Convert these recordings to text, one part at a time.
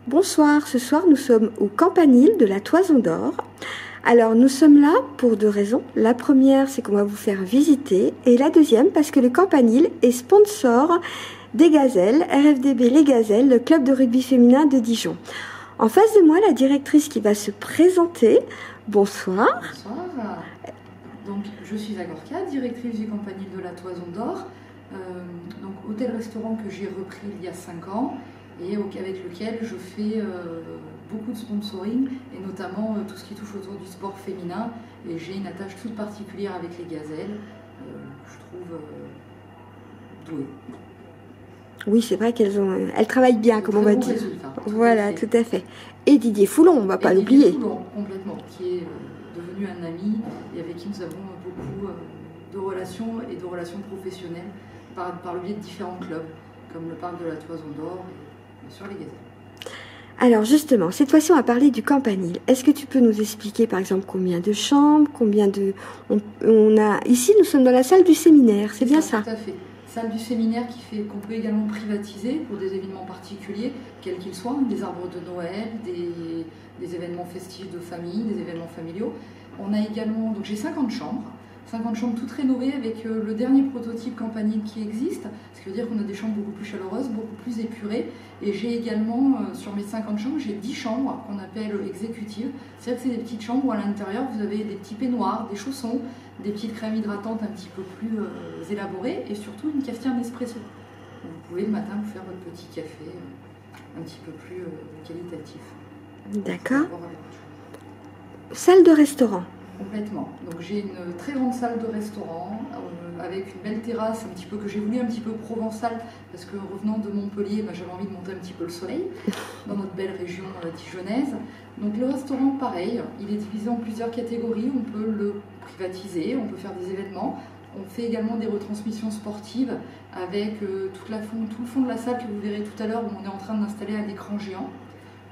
Bonsoir, ce soir nous sommes au Campanile de la Toison d'Or. Alors nous sommes là pour deux raisons. La première, c'est qu'on va vous faire visiter, et la deuxième parce que le Campanile est sponsor des Gazelles, RFDB Les Gazelles, le club de rugby féminin de Dijon. En face de moi, la directrice qui va se présenter. Bonsoir. Bonsoir. Donc je suis Agorka, directrice du Campanile de la Toison d'Or, donc hôtel-restaurant que j'ai repris il y a 5 ans et avec lequel je fais beaucoup de sponsoring et notamment tout ce qui touche autour du sport féminin, et j'ai une attache toute particulière avec les Gazelles, que je trouve douées. Oui, c'est vrai elles travaillent bien, comme on va dire. Voilà, tout à fait. Et Didier Foulon, on ne va pas l'oublier. Didier Foulon, complètement, qui est devenu un ami et avec qui nous avons beaucoup de relations et de relations professionnelles par le biais de différents clubs, comme le parc de la Toison d'Or et bien sûr les Gazelles. Alors justement, cette fois-ci on va parler du Campanile. Est-ce que tu peux nous expliquer par exemple combien de chambres, combien de... On a... Ici nous sommes dans la salle du séminaire, c'est bien ça? Tout à fait. Salle du séminaire qu'on peut également privatiser pour des événements particuliers, quels qu'ils soient, des arbres de Noël, des événements festifs de famille, des événements familiaux. On a également, donc j'ai 50 chambres toutes rénovées avec le dernier prototype Campanile qui existe, ce qui veut dire qu'on a des chambres beaucoup plus chaleureuses, beaucoup plus épurées. Et j'ai également, sur mes 50 chambres, j'ai 10 chambres qu'on appelle exécutives. C'est-à-dire que c'est des petites chambres où à l'intérieur vous avez des petits peignoirs, des chaussons, des petites crèmes hydratantes un petit peu plus élaborées et surtout une cafetière Nespresso. Vous pouvez le matin vous faire votre petit café un petit peu plus qualitatif. D'accord. Salle de restaurant. Complètement. Donc j'ai une très grande salle de restaurant avec une belle terrasse un petit peu que j'ai voulu un petit peu provençale parce que revenant de Montpellier, j'avais envie de monter un petit peu le soleil dans notre belle région dijonnaise. Donc le restaurant pareil, il est divisé en plusieurs catégories, on peut le privatiser, on peut faire des événements. On fait également des retransmissions sportives avec tout le fond de la salle que vous verrez tout à l'heure où on est en train d'installer un écran géant,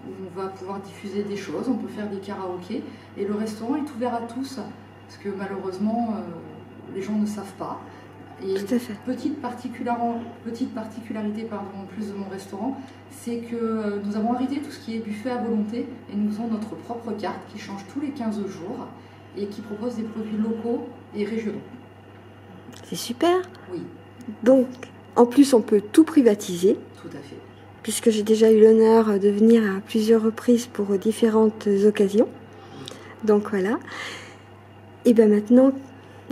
où on va pouvoir diffuser des choses, on peut faire des karaokés, et le restaurant est ouvert à tous, parce que malheureusement, les gens ne savent pas. Et petite particularité en plus de mon restaurant, c'est que nous avons arrêté tout ce qui est buffet à volonté, et nous avons notre propre carte qui change tous les 15 jours, et qui propose des produits locaux et régionaux. C'est super. Oui. Donc, en plus, on peut tout privatiser. Tout à fait. Puisque j'ai déjà eu l'honneur de venir à plusieurs reprises pour différentes occasions. Donc voilà. Et bien maintenant,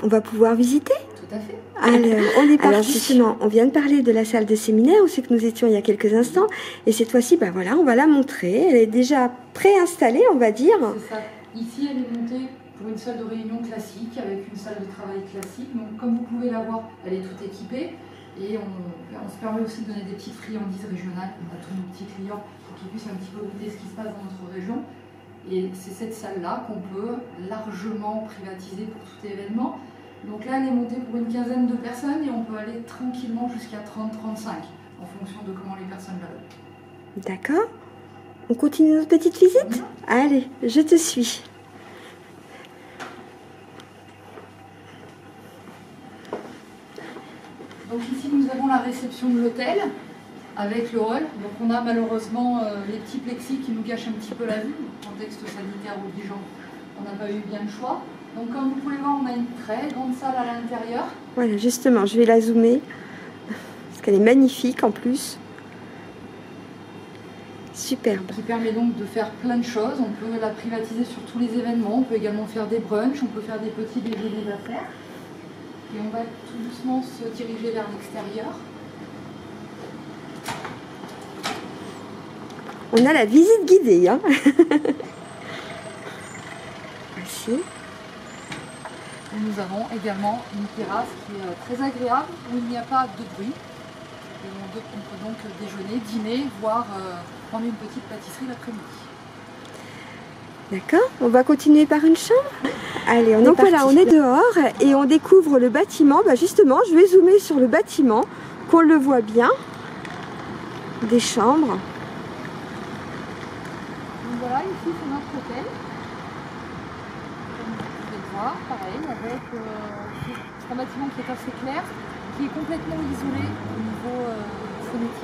on va pouvoir visiter. Tout à fait. Alors, on est parti. Alors justement, on vient de parler de la salle de séminaire où c'est que nous étions il y a quelques instants. Et cette fois-ci, voilà, on va la montrer. Elle est déjà préinstallée, on va dire. C'est ça. Ici, elle est montée pour une salle de réunion classique avec une salle de travail classique. Donc comme vous pouvez la voir, elle est toute équipée. Et on se permet aussi de donner des petites friandises régionales à tous nos petits clients pour qu'ils puissent un petit peu goûter ce qui se passe dans notre région. Et c'est cette salle-là qu'on peut largement privatiser pour tout événement. Donc là, elle est montée pour une quinzaine de personnes et on peut aller tranquillement jusqu'à 30-35 en fonction de comment les personnes la veulent. D'accord. On continue notre petite visite ? Allez, je te suis. Donc ici nous avons la réception de l'hôtel avec le hall. Donc on a malheureusement les petits plexis qui nous gâchent un petit peu la vue. En contexte sanitaire obligeant, on n'a pas eu bien le choix. Donc comme vous pouvez voir, on a une très grande salle à l'intérieur. Voilà, justement, je vais la zoomer parce qu'elle est magnifique en plus. Superbe. Qui permet donc de faire plein de choses. On peut la privatiser sur tous les événements. On peut également faire des brunchs, on peut faire des petits déjeuners d'affaires. Et on va tout doucement se diriger vers l'extérieur. On a la visite guidée. Hein. Ici. Et nous avons également une terrasse qui est très agréable, où il n'y a pas de bruit. Et on peut donc déjeuner, dîner, voire prendre une petite pâtisserie l'après-midi. D'accord, on va continuer par une chambre. Allez, donc voilà, on est dehors et on découvre le bâtiment. Justement, je vais zoomer sur le bâtiment, qu'on le voit bien. Des chambres. Donc voilà, ici c'est notre hôtel. Comme vous pouvez le voir, pareil, avec un bâtiment qui est assez clair, qui est complètement isolé au niveau phonique,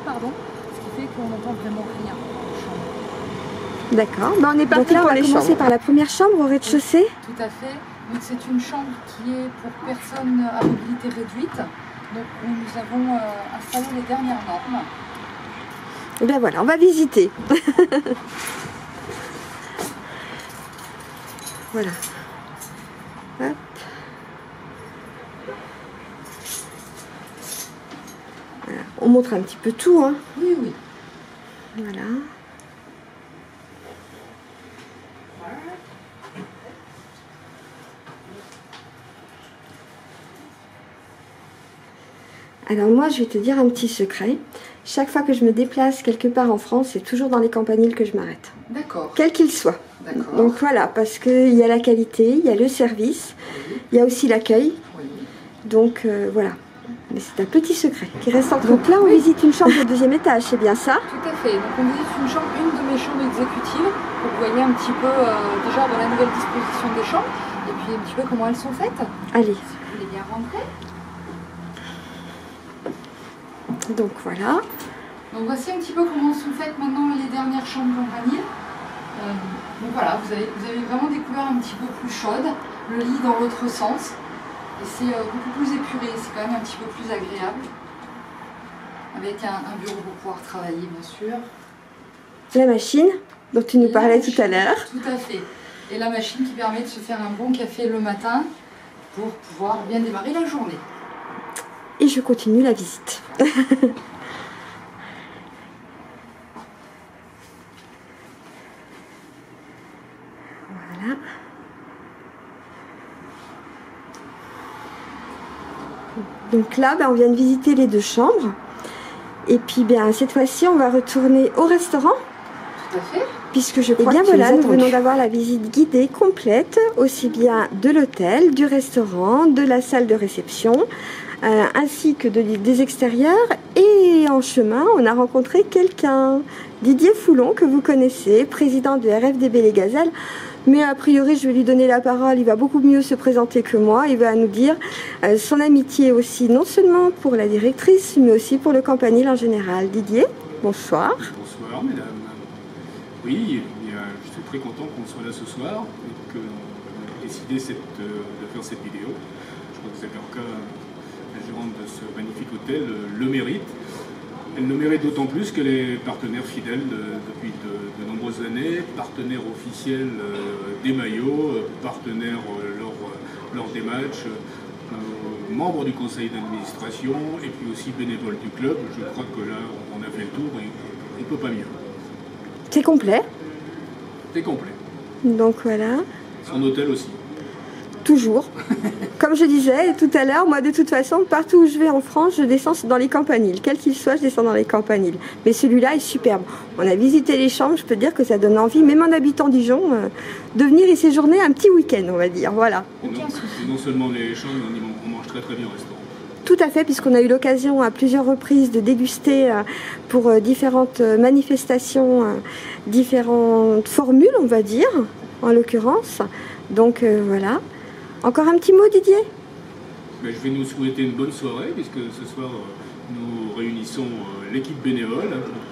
ce qui fait qu'on n'entend vraiment rien dans la chambre. D'accord. Ben, on est parti pour les commencer par la première chambre au rez-de-chaussée. Tout à fait. Donc c'est une chambre qui est pour personnes à mobilité réduite. Donc nous avons installé les dernières normes. Et bien voilà, on va visiter. Voilà. Hop. Voilà. On montre un petit peu tout, hein. Oui, oui. Voilà. Alors moi, je vais te dire un petit secret. Chaque fois que je me déplace quelque part en France, c'est toujours dans les campaniles que je m'arrête. D'accord. Quel qu'il soit. D'accord. Donc voilà, parce qu'il y a la qualité, il y a le service, il y a aussi l'accueil. Oui. Donc voilà. Mais c'est un petit secret qui reste entre nous. Donc là, on visite une chambre au deuxième étage, c'est bien ça? Tout à fait. Donc on visite une de mes chambres exécutives. Pour que vous voyez un petit peu déjà dans la nouvelle disposition des chambres. Et puis un petit peu comment elles sont faites. Allez. Si vous voulez bien rentrer. Donc voilà. Donc voici un petit peu comment sont faites maintenant les dernières chambres campaniles. Donc voilà, vous avez vraiment des couleurs un petit peu plus chaudes, le lit dans l'autre sens, et c'est beaucoup plus épuré, c'est quand même un petit peu plus agréable, avec un bureau pour pouvoir travailler bien sûr. La machine dont tu nous parlais tout à l'heure. Tout à fait, et la machine qui permet de se faire un bon café le matin pour pouvoir bien démarrer la journée. Et je continue la visite. Voilà. Donc là, on vient de visiter les deux chambres. Et puis cette fois-ci, on va retourner au restaurant. Tout à fait. Puisque je crois que nous venons d'avoir la visite guidée complète, aussi bien de l'hôtel, du restaurant, de la salle de réception, ainsi que des extérieurs. Et en chemin, on a rencontré quelqu'un, Didier Foulon, que vous connaissez, président du RFDB Les Gazelles. Mais a priori, je vais lui donner la parole, il va beaucoup mieux se présenter que moi. Il va nous dire son amitié aussi, non seulement pour la directrice, mais aussi pour le campanile en général. Didier, bonsoir. Bonsoir, mesdames. Oui, je suis très content qu'on soit là ce soir et qu'on ait décidé de faire cette vidéo. Je crois que Zagarka, la gérante de ce magnifique hôtel, le mérite. Elle le mérite d'autant plus qu'elle est partenaire fidèle depuis de nombreuses années, partenaire officiel des maillots, partenaire lors des matchs, membre du conseil d'administration et puis aussi bénévole du club. Je crois que là, on a fait le tour et on ne peut pas mieux. C'est complet. C'est complet. Donc voilà. Son hôtel aussi. Toujours. Comme je disais tout à l'heure, moi de toute façon, partout où je vais en France, je descends dans les campaniles. Quel qu'il soit, je descends dans les campaniles. Mais celui-là est superbe. On a visité les chambres, je peux dire que ça donne envie, même en habitant Dijon, de venir y séjourner un petit week-end, on va dire. Voilà. Et non seulement les chambres, on mange très très bien au restaurant. Tout à fait, puisqu'on a eu l'occasion à plusieurs reprises de déguster pour différentes manifestations, différentes formules, on va dire, en l'occurrence. Donc voilà. Encore un petit mot, Didier? Je vais nous souhaiter une bonne soirée, puisque ce soir, nous réunissons l'équipe bénévole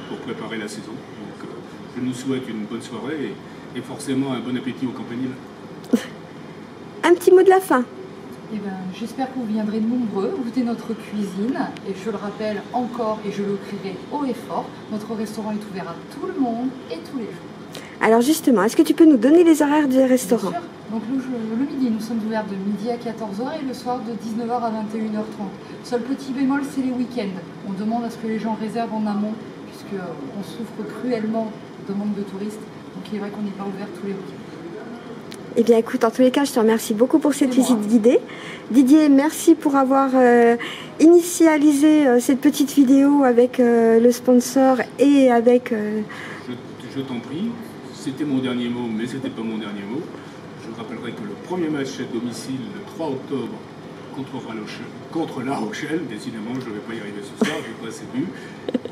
pour préparer la saison. Donc je nous souhaite une bonne soirée et forcément un bon appétit au campanile. Un petit mot de la fin. J'espère que vous viendrez nombreux goûter notre cuisine. Et je le rappelle encore, et je le crierai haut et fort, notre restaurant est ouvert à tout le monde et tous les jours. Alors justement, est-ce que tu peux nous donner les horaires du restaurant? Bien sûr. Donc le midi, nous sommes ouverts de midi à 14h et le soir de 19h à 21h30. Seul petit bémol, c'est les week-ends. On demande à ce que les gens réservent en amont, puisqu'on souffre cruellement de manque de touristes. Donc il est vrai qu'on n'est pas ouvert tous les week-ends. Eh bien écoute, en tous les cas, je te remercie beaucoup pour cette visite guidée. Didier, merci pour avoir initialisé cette petite vidéo avec le sponsor et avec... Je t'en prie, c'était mon dernier mot, mais c'était pas mon dernier mot. Je rappellerai que le premier match à domicile, le 3 octobre, contre La Rochelle, décidément je ne vais pas y arriver ce soir, je n'ai pas assez bu,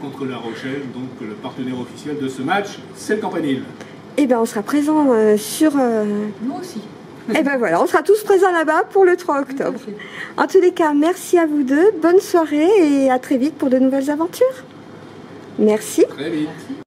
contre La Rochelle, donc le partenaire officiel de ce match, c'est le campanile. Eh bien on sera présent sur... Nous aussi. Eh bien voilà, on sera tous présents là-bas pour le 3 octobre. En tous les cas, merci à vous deux, bonne soirée et à très vite pour de nouvelles aventures. Merci. Très vite. Merci.